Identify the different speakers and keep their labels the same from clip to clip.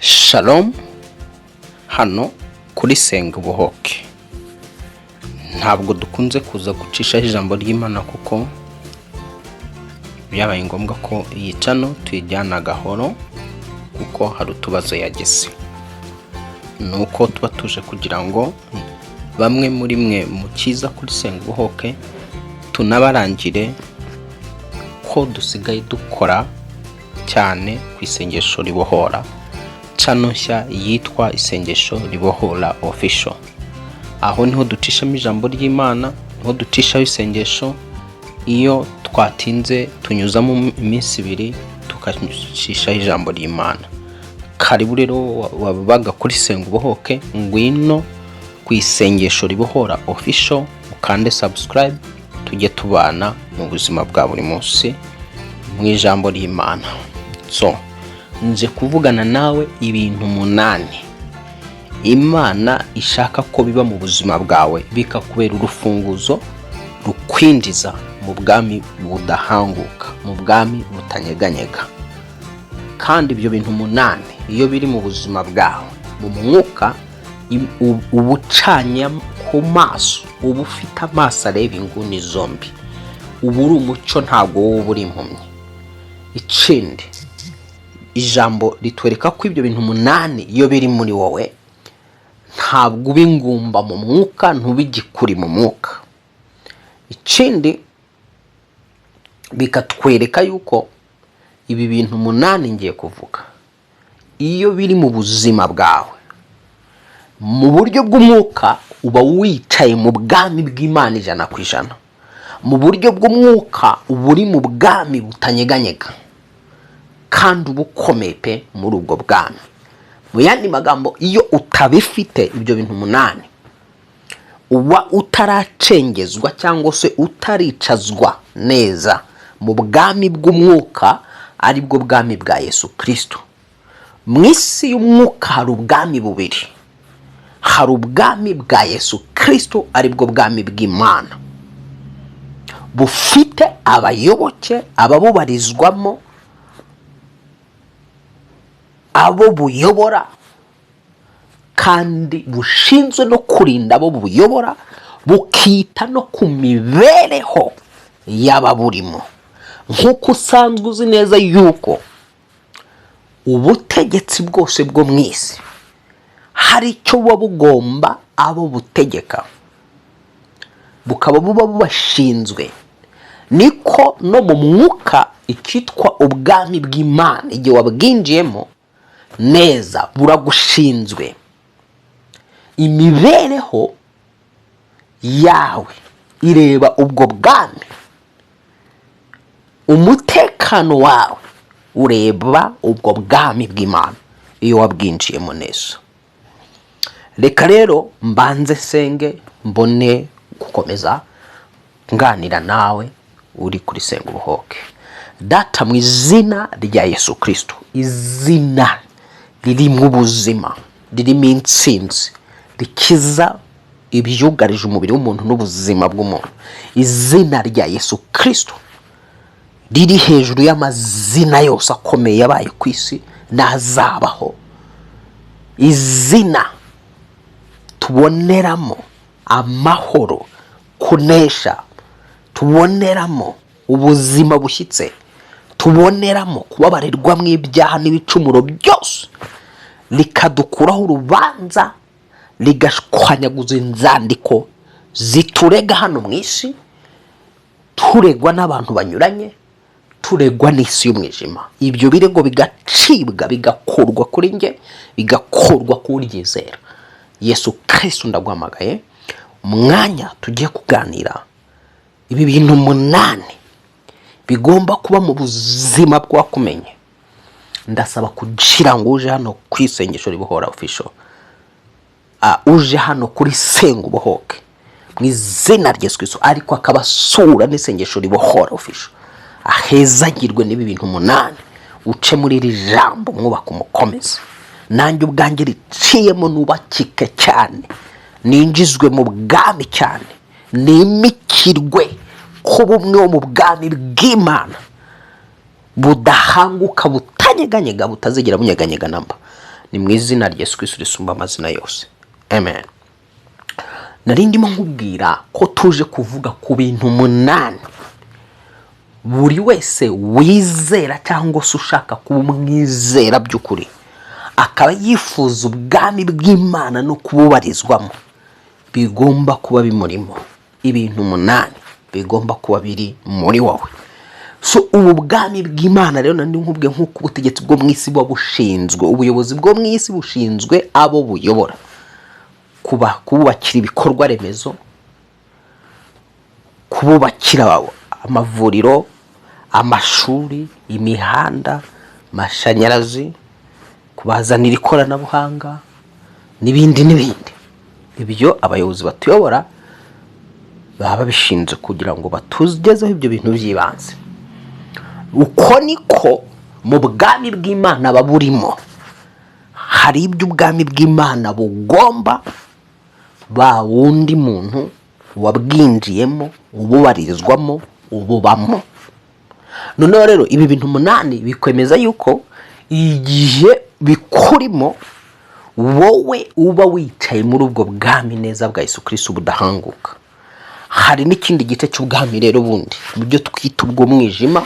Speaker 1: Shalom, hano kuri senga ubuhoke. Ntabwo dukunze kuza gucishaho ijambo ry'Imana kuko byabaye ngombwa ko iyi cano tuyijyana gahoro kuko hari utubazo yagize. Nuko tuba tuje kugira ngo bamwe muri mwe mukiza kuri senga ubuhoke tunabarangire ko dusigaye dukora cyane ku isengesho ribohora. Channel nshya yitwa isengesho ribohora official. Aho niho ducishamo ijambo ry'Imana, niho ducishaho isengesho. Iyo twatinze tunyuzamo iminsi 2 tukacishaho ijambo ry'Imana. Karibu rero wabaga kuri senga ubuhoke, ngwino ku isengesho ribohora official, ukande subscribe, tujye tubana mu buzima bwa buri munsi mu ijambo ry'Imana. So nje kuvugana nawe ibintu 8 Imana ishaka ko biba mu buzima bwawe, bikakubera urufunguzo rukwinjiza mu bwami budahanguka, mu bwami butanyeganyega. Kandi ibyo bintu 8 iyo biri mu buzima bwawe mu mwuka, ubucanya ku maso, uba ufite amaso areba inguni zombi, ubu uri umuco, ntabwo wowe uri impumyi. Ikindi ijambo ritwereka ko ibyo bintu 8 iyo biri muri wowe ntabwo ubingumba mu mwuka, ntubigikuri mu mwuka. Ikindi bikatwereka yuko ibi bintu 8 ngiye kuvuga iyo biri mu buzima bwawe mu buryo bw'umwuka, uba wicaye mu bwami bw'Imana 100%. Mu buryo bw'umwuka uba uri mu bwami butanyeganyega kandi ubukomeye pe muri ubwo bwami. Mu yandi magambo, iyo utabifite ibyo bintu 8, uba utaracengezwa cyangwa se utaricazwa neza mu bwami bw'umwuka, ari bwo bwami bwa Yesu Kristo. Mu isi y'umwuka hari ubwami bubiri. Hari ubwami bwa Yesu Kristo, ari bwo bwami bw'Imana, bufite abayoboke, ababubarizwamo, abo buyobora, kandi bushinzwe no kurinda abo buyobora, bukita no ku mibereho y'ababurimo. Nk'uko usanzwe uzi neza yuko ubutegetsi bwose bwo mu isi hari icyo buba bugomba abo butegeka, bukaba buba bubashinzwe, niko no mu mwuka ikitwa ubwami bw'Imana igihe wabwinjiyemo neza buragushinzwe. Imibereho yawe ireba ubwo bwami, umutekano wawe ureba ubwo bwami bw'Imana iyo wabwinjiyemo neza. Reka rero mbanze senge mbone gukomeza nganira nawe uri kuri senga ubuhoke. Data, mu izina rya Yesu Kristo, izina riri mu buzima, ririmo intsinzi, rikiza ibyugarije umubiri w'umuntu n'ubuzima bw'umuntu, izina rya Yesu Kristo riri hejuru y'amazina yose akomeye yabaye ku isi n'azabaho. Izina tuboneramo amahoro, kunesha, tuboneramo ubuzima bushyitse, tuboneramo kubabarirwa mu ibyaha n'ibicumuro byose, likadukuraho urubanza, ligashwanyaguza inzandiko ziturega hano mu isi, turegwa n'abantu banyuranye, turegwa n'isi y'umwijima. Ibyo birego bigacibwa, bigakurwa kuri nge, bigakurwa kuri ryizera. Yesu Kristo ndaguhamagaye umwanya tugiye kuganira ibi bintu 8 bigomba kuba mu buzima bwakumenye. Ndasaba kugira ngo uje hano ku isengesho ribohora official, uje hano kuri senga ubuhoke mu izina rya Yesu Kristo, ariko akabasura n'isengesho ribohora official, ahezagirwe n'ibi bintu 8, uce muri iri jambo mwubaka umukomeza. Nanjye ubwanjye riciyemo nubakike cyane, ninjizwe mu bwami cyane, nimikirwe kuba umwe wo mu bwami bw'Imana budahanguka, butanyeganyega, butazigera bunyeganyega namba. ni mu izina rya Yesu Kristo risumba amazina yose, amen. Nari ndimo nkubwira ko tuje kuvuga ku bintu 8 buri wese wizera cyangwa se ushaka kumwizera by'ukuri akaba yifuza ubwami bw'Imana no kububarizwamo bigomba kuba bimurimo. Ibintu 8 bigomba kuba biri muri wowe. So ubu bwami bw'Imana rero nandi nkubwe nk'uko ubutegetsi bwo mu isi bushinzwe, ubuyobozi bwo mu isi bushinzwe abo buyobora kubakira ibikorwa remezo, kububakira amavuriro, amashuri, imihanda, amashanyarazi, kubazanira ikoranabuhanga n'ibindi. Ibyo abayobozi batuyobora baba bishinzwe kugira ngo batugezeho ibyo bintu by'ibanze. Uko niko mu bwami bw'Imana baburimo hari ibyo ubwami bw'Imana bugomba ba wundi muntu wabwinjiyemo, ububarizwamo, ububamo. Noneho rero ibi bintu 8 bikwemeza yuko igihe bikurimo wowe uba wicaye muri ubwo bwami neza bwa Yesu Kristo budahanguka. Hari n'ikindi gice cy'ubwami rero bundi byo twita ubwo mwijima,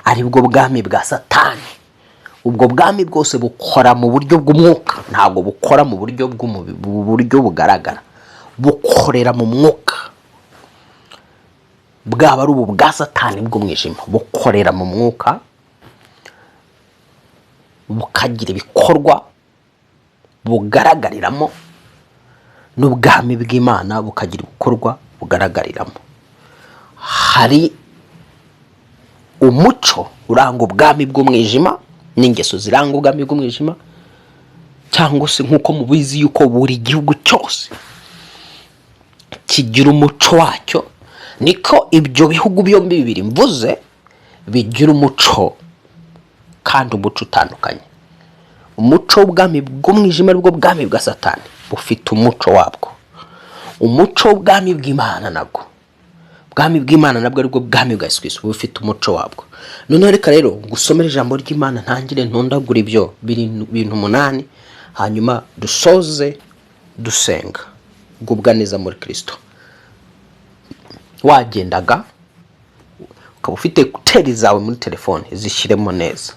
Speaker 1: ari bwo bwami bwa Satani. Ubwo bwami bwose bukora mu buryo bw'umwuka, ntabwo bukora mu buryo buryo bugaragara, bukorera mu mwuka. Bwaba ari ubu bwa Satani bw'umwijima bukorera mu mwuka, bukagira ibikorwa bugaragariramo, n'ubwami bw'Imana bukagira ibikorwa bugaragariramo. Hari umuco uranga ubwami bw'umwijima n'ingeso ziranga ubwami bw'umwijima, cyangwa se nk'uko mubizi yuko buri gihugu cyose kigira umuco wacyo, niko ibyo bihugu byombi bibiri mvuze bigira umuco, kandi umuco utandukanye. Umuco w'ubwami bw'umwijima aribwo bwami bwa Satani bufite umuco wabwo. Umuco w'ubwami bw'Imana nabwo, ubwami bw'Imana nabwo aribwo bwami bwa Yesu Kristo bufite umuco wabwo. None reka rero gusomera ijambo ry'Imana ntangire ntondagura ibyo bintu 8, hanyuma dusoze dusenga. Gubwa neza muri Kristo. Wagendaga ukaba ufite ekuteri zawe muri telefone, zishyiremo neza.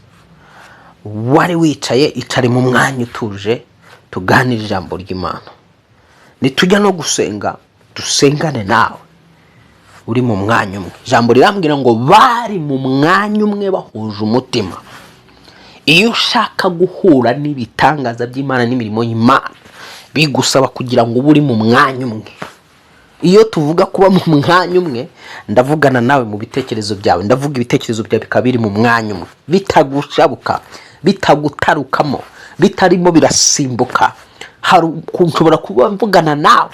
Speaker 1: Wari wicaye, icare mu mwanya utuje, tuganire ijambo ry'Imana. Nitujya no gusenga, dusengane nawe uri mu mwanya umwe. Ijambo rirambwira ngo bari mu mwanya umwe bahuje umutima. Iyo ushaka guhura n'ibitangaza by'Imana n'imirimo y'Imana, bigusaba kugira ngo uri mu mwanya umwe. Iyo tuvuga kuba mu mwanya umwe, ndavugana nawe mu bitekerezo byawe, ndavuga ibitekerezo byawe bikabiri mu mwanya umwe, bitagushabuka, bitagutarukamo, bitarimo birasimbuka. Hari kunshobora kuba mvugana nawe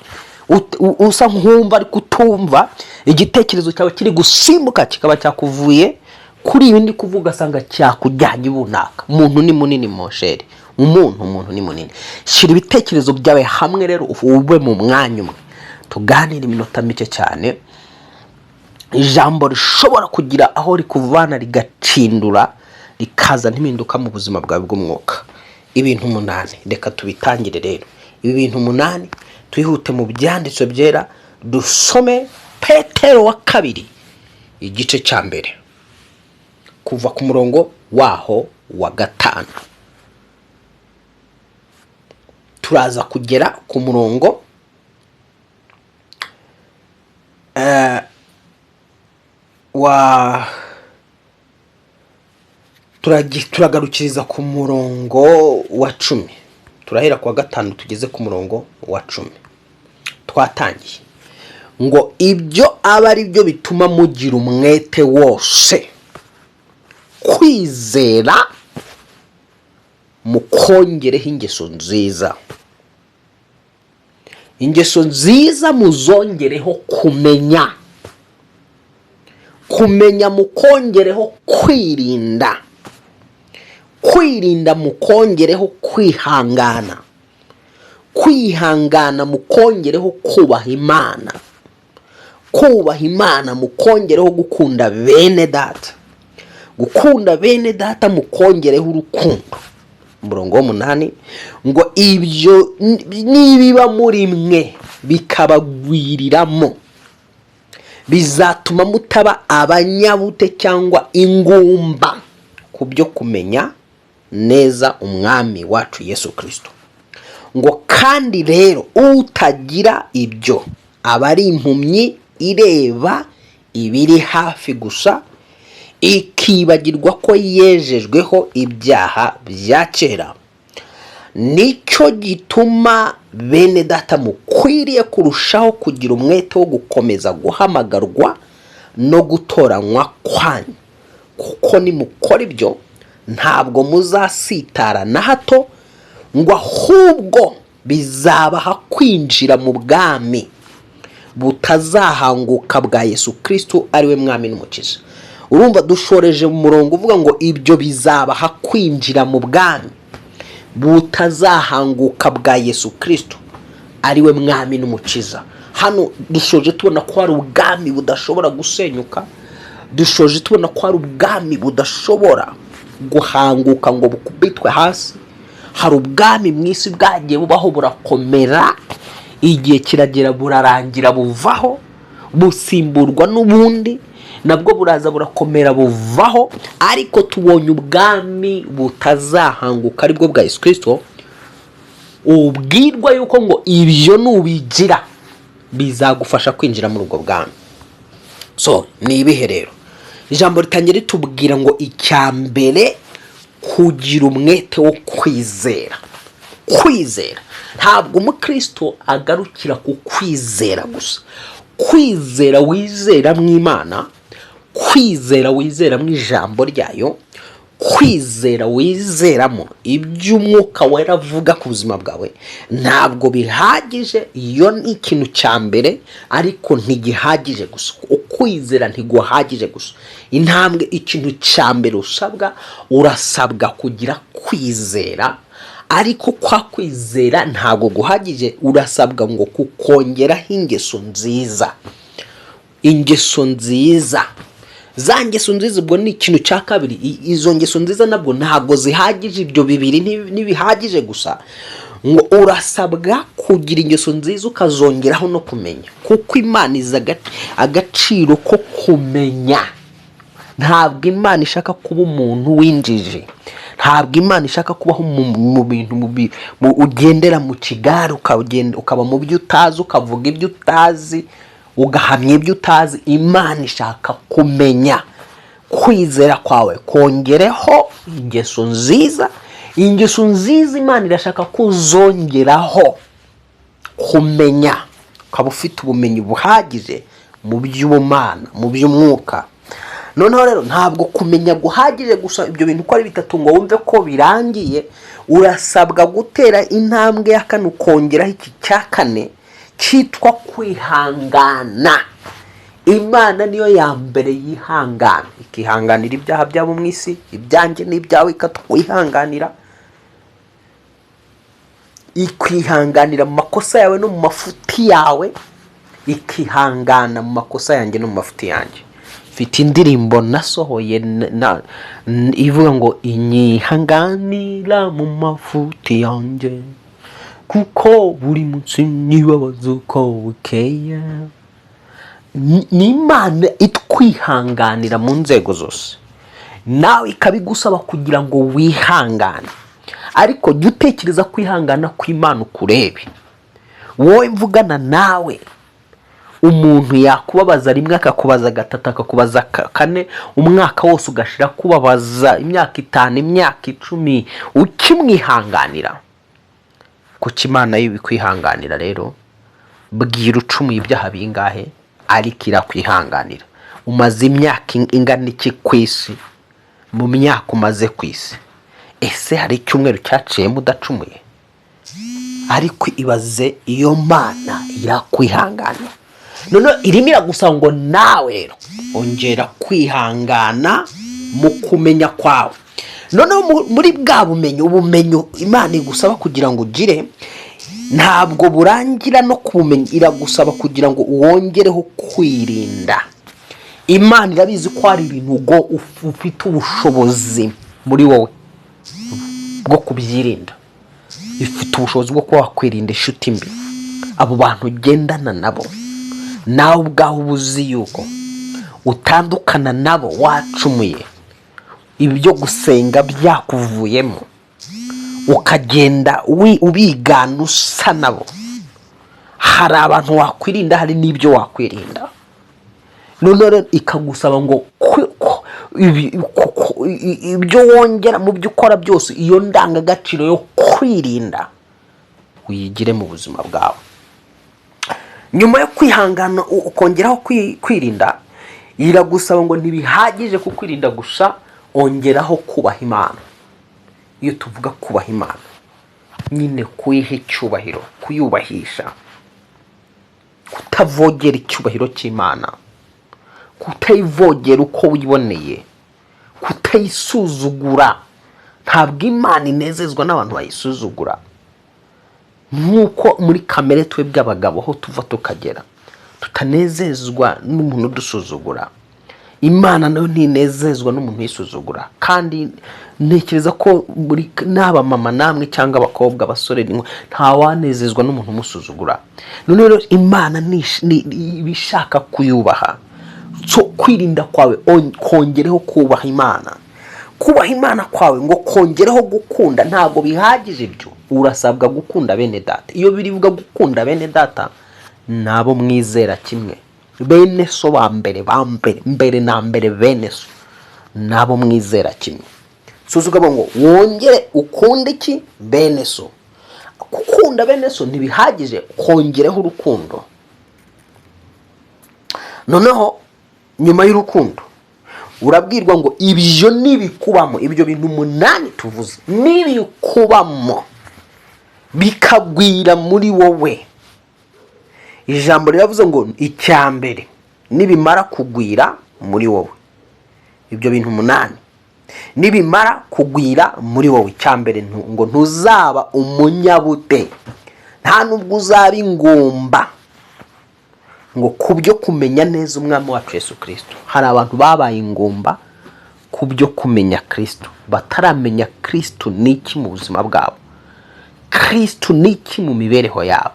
Speaker 1: usa nkumva ari kutumva, igitekerezo cyawe kiri gusimbuka kikaba cyakuvuye kuri ibindi kuvuga, sanga cyakujyanye bunaka. Umuntu ni munini mosheri, umuntu ni munini. Shira ibitekerezo byawe hamwe rero ube mu mwanya umwe, tuganire iminota mike cyane. Ijambo rishobora kugira aho rikuvana rigacindura rikaza n'impinduka mu buzima bwawe bw'umwuka. Ibintu 8 reka tubitangire rero. Ibi bintu 8 twihute mu byanditswe byera, dusome Petero wa 2 igice cya mbere kuva ku murongo waho wa 5, turaza kugera ku murongo turagarukiriza ku murongo wa 10, turahera ku wa 5 tugeze ku murongo wa 10. Twatangiye ngo ibyo aba ari byo bituma mugira umwete wose, kwizera mukongereho ingeso nziza, ingeso nziza muzongereho kumenya, kumenya mukongereho kwirinda, kwirinda mukongereho kwihangana, kwihangana mukongereho kubaha Imana, kubaha Imana mukongereho gukunda bene data, gukunda bene data mukongereho urukundo, umurongo w'umunani ngo ibyo nibiba muri mwe bikabagwiriramo bizatuma mutaba abanyabute cyangwa ingumba ku byo kumenya neza umwami wacu Yesu Kristo. Ngo kandi rero utagira ibyo aba ari impumyi ireba ibiri hafi gusa, ikibagirwa ko yejejweho ibyaha bya kera. Nicyo gituma bene data mukwiriye kurushaho kugira umwete wo gukomeza guhamagarwa no gutoranywa kwanyu, kuko nimukora ibyo ntabwo muzasitara na hato, ngo ahubwo bizabaha kwinjira mu bwami butazahanguka bwa Yesu Kristo ariwe mwami n'umukiza. Urumva dushoreje mu murongo uvuga ngo ibyo bizabaha kwinjira mu bwami butazahanguka bwa Yesu Kristo ariwe mwami n'umukiza. Hano dushoje tubona ko hari ubwami budashobora gusenyuka, dushoje tubona ko hari ubwami budashobora guhanguka ngo bukubitwe hasi. Hari ubwami mu isi bwagiye bubaho burakomera, igihe kiragera burarangira buvaho, busimburwa n'ubundi nabwo buraza burakomera buvaho, ariko tubonye ubwami butazahanguka aribwo bwa Yesu Kristo. Ubwirwa yuko ngo ibyo nubigira bizagufasha kwinjira muri ubwo bwami. So ni ibihe rero? Ijambo ritangira ritubwira ngo icyambere kugira umwete wo kwizera. Kwizera ntabwo umukristo agarukira ku kwizera gusa. Kwizera wizera mu Imana, kwizera wizera mu ijambo ryayo, kwizera wizeramo iby'umwuka wera avuga ku buzima bwawe ntabwo bihagije. Iyo ni ikintu cya mbere, ariko ntigihagije gusa. Ukwizera ntiguhagije gusa. Intambwe, ikintu cya mbere urasabwa kugira kwizera, ariko kwa kwizera ntabwo guhagije. Urasabwa ngo kukongeraho ingeso nziza. Ingeso nziza, za ngeso nziza ubwo ni ikintu cya kabiri. Izo ngeso nziza nabwo ntabwo zihagije. Ibyo bibiri ntibihagije gusa. Ngo urasabwa kugira ingeso nziza ukazongeraho no kumenya, kuko Imana izi agaciro ko kumenya. Ntabwo Imana ishaka kuba umuntu w'injiji. Ntabwo Imana ishaka kubaho mu bintu ugendera mu kigare ukaba mu byo utazi, ukavuga ibyo utazi, ugahamya ibyo utazi. Imana ishaka kumenya. Kwizera kwawe kongereho ingeso nziza. Ingeso nziza Imana irashaka kuzongeraho kumenya, ukaba ufite ubumenyi buhagije mu by'ubumana, mu by'umwuka. Noneho rero ntabwo kumenya guhagije gusa. Ibyo bintu uko ari bitatu ngo wumve ko birangiye. Urasabwa gutera intambwe ya kane, ukongeraho iki cya kane cyitwa kwihangana. Imana niyo ya mbere yihangana, ikihanganira ibyaha byabo mu isi, ibyanjye n'ibyawe ikatwihanganira. Ikwihanganira mu makosa yawe no mu mafuti yawe, ikihangana mu makosa yanjye no mu mafuti yanjye. Mfite indirimbo nasohoye ivuga ngo inyihanganira mu mafuti yanjye, kuko buri munsi nibabaza uko bukeye. Ni Imana itwihanganira mu nzego zose, nawe ikabigusaba kugira ngo wihangane. Ariko jya utekereza kwihangana kw'Imana ukurebe. Wowe mvugana nawe, umuntu yakubabaza rimwe, akakubaza gatatu, akakubaza kane, umwaka wose ugashira kubabaza, imyaka 5, imyaka 10 ukimwihanganira. Kuko Imana yo ibikwihanganira rero. Bwira ucumuye ibyaha bingahe, ariko irakwihanganira. Umaze imyaka ingana iki ku isi? Mu myaka umaze ku isi, ese hari icyumweru cyaciyemo udacumuye? Ariko ibaze, iyo Mana irakwihanganira. None irimo iragusaba ngo nawe rero ongera kwihangana mu kumenya kwawe. None muri bwa ubumenyi Imana igusaba kugira ngo ugire, ntabwo burangira no kumenya. Iragusaba kugira ngo wongereho kwirinda. Imana irabizi ko hari ibintu ngo ufite ubushobozi muri wowe, bwo kubyirinda, ifite ubushobozi bwo kuba wakwirinda inshuti mbi, abo bantu ugendana nabo nawe ubwawe uba uzi yuko utandukana nabo wacumuye, ibyo gusenga byakuvuyemo, ukagenda ubigana usa nabo. Hari abantu wakwirinda, hari n'ibyo wakwirinda. None rero ikagusaba ngo ibyo wongera mu byo ukora byose, iyo ndangagaciro yo kwirinda uyigire mu buzima bwawe. Nyuma yo kwihangana ukongeraho kwirinda, iragusaba ngo ntibihagije kukwirinda gusa, ongeraho kubaha Imana. Iyo tuvuga kubaha Imana, nyine kuyiha icyubahiro, kuyubahisha, kutavogera icyubahiro cy'Imana, kutayivogera uko wiboneye, kutayisuzugura. Ntabwo Imana inezezwa n'abantu bayisuzugura. Nk'uko muri kamere twebwe abagabo aho tuva tukagera tutanezezwa n'umuntu udusuzugura, Imana nayo ntinezezwa n'umuntu uyisuzugura. Kandi ntekereza ko n'aba mama namwe cyangwa abakobwa, abasore, ntawanezezwa n'umuntu umusuzugura. None rero Imana ibishaka kuyubaha, so kwirinda kwawe kongereho kubaha Imana. Kubaha Imana kwawe ngo kongereho gukunda ntabwo bihagije. Ibyo urasabwa gukunda bene data. Iyo birivuga gukunda bene data, nabo mwizera kimwe, bene so mbere na mbere, bene so nabo mwizera kimwe. Suzuga ngo wongere ukunde iki? Bene so. Gukunda bene so ntibihagije, kongereho urukundo. Noneho nyuma y'urukundo urabwirwa ngo ibyo nibikubamo, ibyo bintu 8 tuvuze nibikubamo bikagwira muri wowe. Ijambo riravuze ngo icyambere nibimara kugwira muri wowe, ibyo bintu 8 nibimara kugwira muri wowe, icyambere ngo ntuzaba umunyabute, nta nubwo uzaba ingumba, ngo kubyo kumenya neza umwami wacu Yesu Kristo. Hari abantu babaye ingumba kubyo kumenya Kristo, bataramenya Kristo niki mu buzima bwabo, Kristo niki mu mibereho yabo.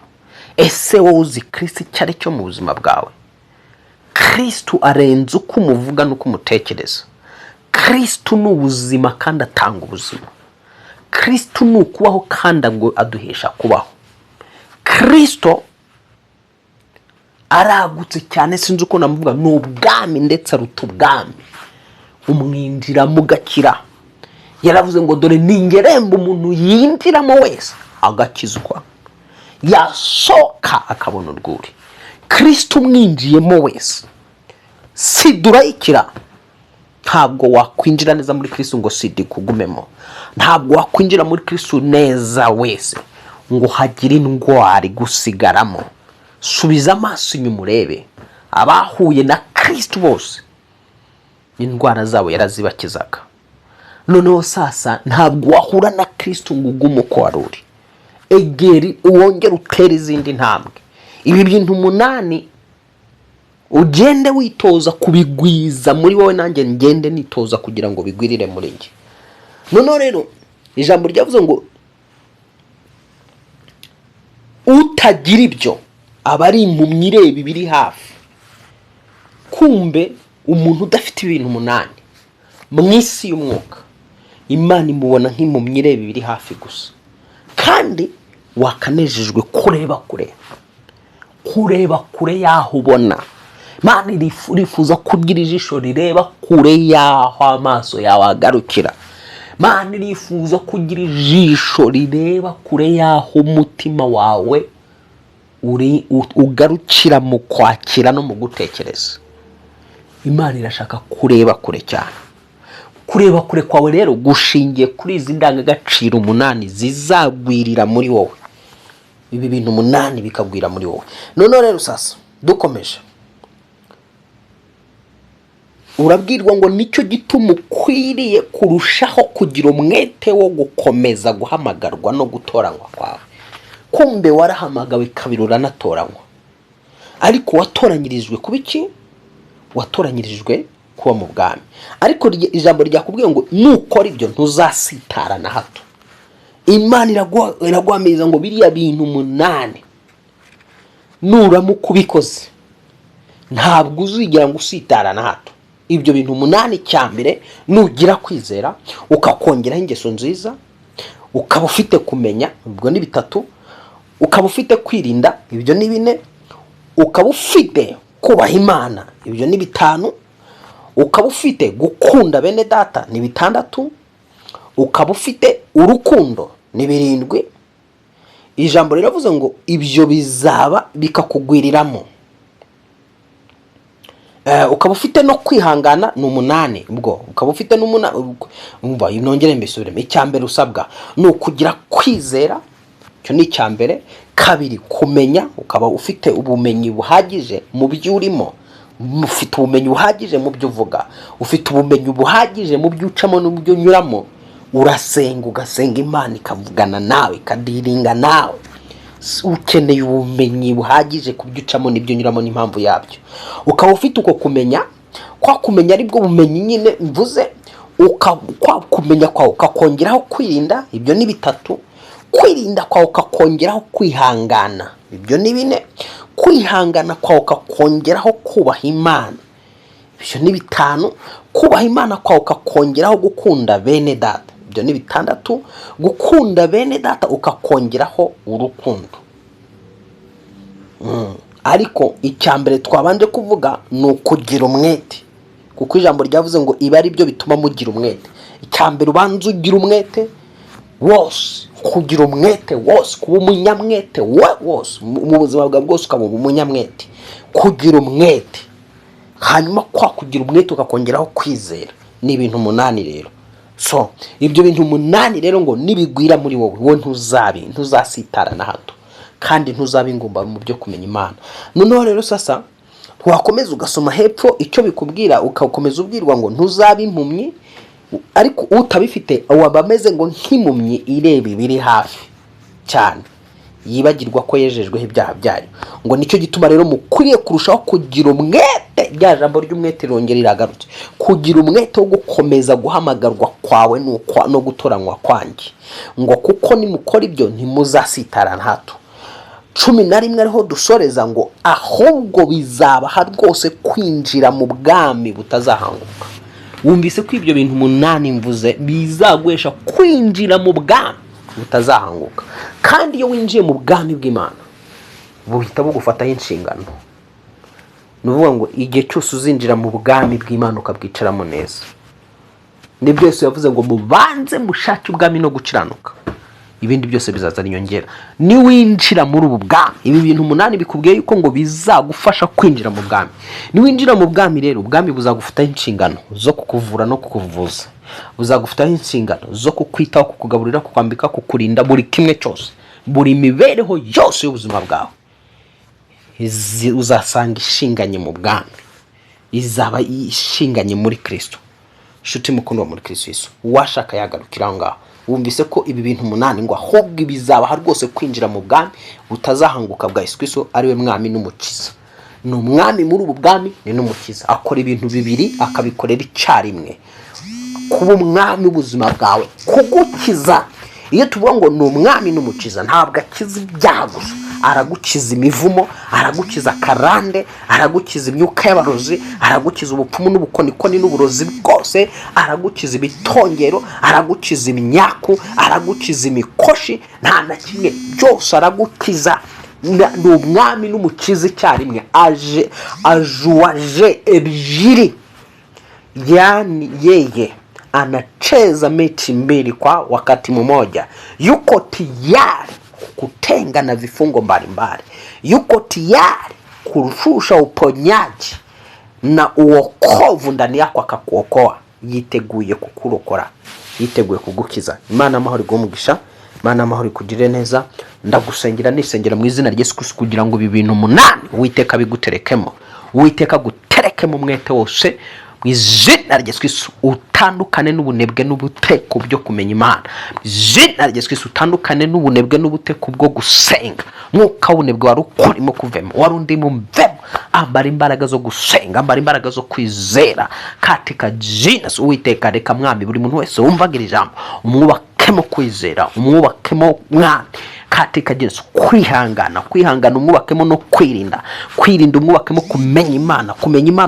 Speaker 1: Ese wowe uzi Kristo icyo ari cyo mu buzima bwawe? Kristo arenze uko umuvuga n'uko umutekereza. Kristo ni ubuzima kandi atanga ubuzima. Kristo ni ukubaho kandi ngo aduhesha kubaho. Kristo aragutse cyane, sinzi uko namuvuga, ni ubwami ndetse aruta ubwami. Umwinjiramo ugakira. Yaravuze ngo dore ningeremba umuntu yinjiramo wese agakizwa, yasoka akabona urwuri. Kristo umwinjiyemo wese sidurayikira. Ntabwo wakwinjira neza muri Kristo ngo sidi kugumemo. Ntabwo wakwinjira muri Kristo neza wese ngo hagire indwara gusigaramo. Subiza amaso inyuma urebe abahuye na Kristo bose indwara zabo yarazibakizaga. Noneho sasa ntabwo wahura na Kristo ngo ugume uko wari uri. Egeri wongere utere izindi ntambwe. Ibi bintu 8 ugende witoza kubigwiza muri wowe, nanjye ngende nitoza kugira ngo bigwirire muri njye. Noneho rero ijambo ryavuze ngo utagira ibyo abari impumyi ireba biri hafi. Kumbe umuntu udafite ibintu 8 mu isi y'umwuka, Imana imubona nk'impumyi ireba biri hafi gusa. Kandi wakanejejwe kureba kure yaho ubona. Imana irifuza kugira ijisho rireba kure yaho amaso yawe agarukira. Imana irifuza kugira ijisho rireba kure yaho umutima wawe ugarukira mu kwakira no mu gutekereza. Imana irashaka kureba kure cyane. Kureba kure kwawe rero gushingiye kuri izi ndangagaciro 8 zizagwirira muri wowe. Ibi bintu 8 bikagwira muri wowe. None rero sasa dukomeje, urabwirwa ngo nicyo gituma ukwiriye kurushaho kugira umwete wo gukomeza guhamagarwa no gutoranywa kwawe. Kumbe warahamagawe kabiri uranatoranywa, ariko watoranyirijwe kuba iki? Watoranyirijwe kuba mu bwami. Ariko ijambo ryakubwiye ngo nukora ibyo ntuzasitara na hato. Imana iraguhamiriza ngo biriya bintu 8 nuramuka ubikoze ntabwo uzigera ngo usitara na hato. Ibyo bintu 8, cyambere nugira kwizera, ukakongeraho ingeso nziza, ukaba ufite kumenya, ubwo ni 3, ukaba ufite kwirinda, ibyo ni 4, ukaba ufite kubaha Imana, ibyo ni 5, ukaba ufite gukunda bene data, ni 6, ukaba ufite urukundo, ni 7. Ijambo riravuze ngo ibyo bizaba bikakugwiriramo. Ukaba ufite no kwihangana, ni 8. Ubwo ukaba ufite umva inongere mbisubiremo. Icyambere usabwa no kugira kwizera, cyo ni icyambere. 2, kumenya, ukaba ufite ubumenyi buhagije mu byo urimo, ufite ubumenyi buhagije mu byo uvuga, ufite ubumenyi buhagije mu byo ucamo no mu byo nyuramo. Urasenga, ugasenga Imana ikavugana nawe, ikadiringa nawe. Ukeneye ubumenyi buhagije ku byo ucamo n'ibyo nyuramo n'impamvu yabyo. Ukaba ufite uko kumenya, kwa kumenya aribwo bumenyi nyine mvuze. Kwa kumenya kwawe ukakongeraho kwirinda, ibyo ni 3. Kwirinda kwawe ukakongeraho kwihangana, ibyo ni 4. Kwihangana kwawe ukakongeraho kubaha Imana, ibyo ni 5. Kubaha Imana kwawe ukakongeraho gukunda bene data, ibyo ni 6. Gukunda bene data ukakongeraho urukundo. Ariko icyambere twabanje kuvuga ni ukugira umwete, kuko ijambo ryavuze ngo iba ari byo bituma mugira umwete. Icyambere ubanza ugira umwete wose, kugira umwete wose, kuba umunyamwete wose mu buzima bwawe bwose, ukaba umunyamwete, kugira umwete. Hanyuma kwa kugira umwete ukakongeraho kwizera, ni ibintu 8 rero. So ibyo bintu 8 rero ngo nibigwira muri wowe ntuzasitara na hato, kandi ntuzaba ingumba mu byo kumenya Imana. Noneho rero sasa wakomeza ugasoma hepfo icyo bikubwira, ukakomeza ubwirwa ngo ntuzaba impumyi, ariko utabifite waba ameze ngo nk'impumyi ireba ibiri hafi cyane, yibagirwa ko yejejweho ibyaha byayo. Ngo nicyo gituma rero mukwiye kurushaho kugira umwete. Rya jambo ry'umwete rongera iragarutse, kugira umwete wo gukomeza guhamagarwa kwawe no gutoranywa kwanjye, ngo kuko nimukora ibyo ntimuzasitara na hato. 11 ariho dusoreza ngo ahubwo bizabaha rwose kwinjira mu bwami butazahanguka. Wumvise ko ibyo bintu 8 mvuze bizagwesha kwinjira mu bwami butazahanguka. Kandi iyo winjiye mu bwami bw'Imana buhita bugufataho inshingano. Nuvuga ngo igihe cyose uzinjira mu bwami bw'Imana ukabwicaramo neza, nibyo Yesu yavuze ngo mubanze mushake ubwami no gukiranuka, ibindi byose bizaza inyongera. Ni winjira muri ubu bwami, ibi bintu 8 bikubwiye yuko ngo bizagufasha kwinjira mu bwami. Ni winjira mu bwami rero, ubwami buzagufataho inshingano zo kukuvura no kukuvuza, buzagufataho inshingano zo kukwitaho, kukugaburira, kukwambika, kukurinda, buri kimwe cyose, buri mibereho yose y'ubuzima bwawe uzasanga ishinganye mu bwami, izaba ishinganye muri Kristo. Shuti mukundwa muri Kristo Yesu, washaka yagarukira ngaho. Wumvise ko ibi bintu 8 ngo ahubwo bizabaha rwose kwinjira mu bwami butazahanguka bwa Yesu Kristo, ari we mwami n'umukiza. Ni umwami muri ubu bwami, ni n'umukiza. Akora ibintu 2 akabikorera icyarimwe, kuba umwami ubuzima bwawe, kugukiza. Iyo tuvuga ngo ni umwami n'umukiza, ntabwo akiza ibyaha gusa, aragukiza imivumo, aragukiza karande, aragukiza imyuka y'abarozi, aragukiza ubupfumu n'ubukonikoni n'uburozi bwose, aragukiza ibitongero, aragukiza imyaku, aragukiza imikoshi, nta na kimwe, byose aragukiza. Ni umwami n'umukiza icyarimwe, ajuaje ebyiri, yani yeye anacheza mechi 2 kwa wakati mmoja. Yuko tayari kutenga na vifungo mbalimbali, yuko tayari kurushusha uponyaji na uokovu ndani yako, akakuokoa. Yiteguye kukurokora, yiteguye kugukiza. Imana amahoro igumugisha, Imana amahoro ikugirire neza. Ndagusengera nisengera mu izina rya Yesu Kristo kugira ngo ibi bintu 8 Uwiteka biguterekemo, Uwiteka guterekemo umwete wose mu izina rya Yesu Kristo utandukane n'ubunebwe n'ubuteko byo kumenya Imana. Mu izina rya Yesu Kristo utandukane n'ubunebwe n'ubuteko bwo gusenga. Mwuka w'ubunebwe wari ukurimo kuvemo, wari undi mu mvemo. Ambara imbaraga zo gusenga, ambara imbaraga zo kwizera katika jina Uwiteka. Reka Mwami buri muntu wese wumvagira ijambo umwubakemo kwizera, umwubakemo Mwami katika Yesu kwihangana umwubakemo no kwirinda umwubakemo kumenya Imana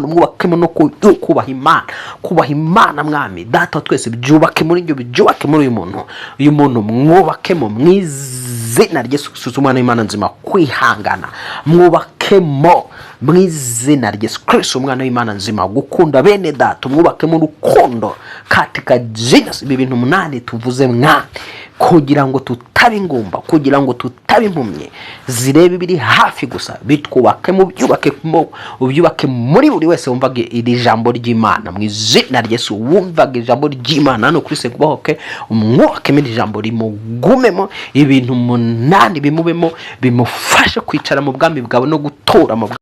Speaker 1: umwubakemo no kubaha Imana Mwami Data twese byubake muri ibyo, byubake muri uyu muntu mwubakemo mu izina rya Yesu Kristo Umwana w'Imana nzima kwihangana, mwubakemo mu izina rya Yesu Kristo Umwana w'Imana nzima gukunda bene Data, mwubakemo urukundo katika jina. Ibi bintu 8 tuvuze Mwami kugira ngo tutaba ingumba, kugira ngo tutaba impumye zirebe biri hafi gusa, bitwubakemo ubyubake muri buri wese wumvaga iri jambo ry'Imana mu izina rya Yesu. Wumvaga ijambo ry'Imana no kuri se kubahoke umwubakemo iri jambo rimugumemo, ibintu 8 bimubemo bimufashe kwicara mu bwami bwawe no gutora mu